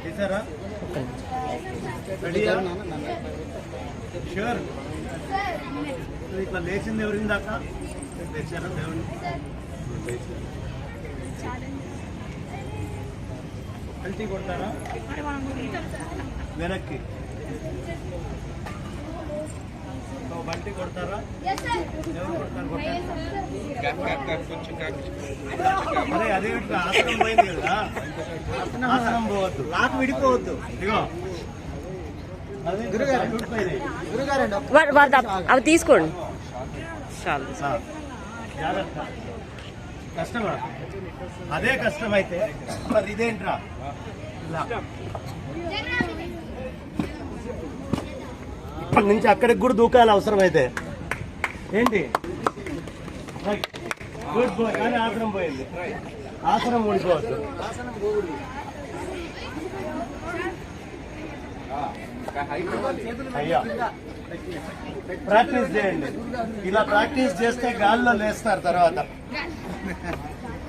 చేశారా? రెడీయా? ష్యూర్? ఇట్లా లేచింది ఎవరింది దాకా లేచారా? దేవుని కల్టీ కొడతారా? వెనక్కి బంటి కొడతారా? ఎవరు కొడతారు? అరే అదే ఆసనం పోయింది కదా, ఆసనం పోవద్దు, లాక్ విడిపోవద్దు. ఇదిగో అవి తీసుకోండి చాలు. జాగ్రత్త. కష్టమా? అదే కష్టమైతే మరి ఇదేంట్రా? ఇప్పటి నుంచి అక్కడికి కూడా దూకాలి అవసరమైతే. ఏంటి? Good boy. కానీ ఆసనం పోయింది, ఆసనం ఊడిపోవద్దు. అయ్యా ప్రాక్టీస్ చేయండి. ఇలా ప్రాక్టీస్ చేస్తే గాల్లో లేస్తారు తర్వాత.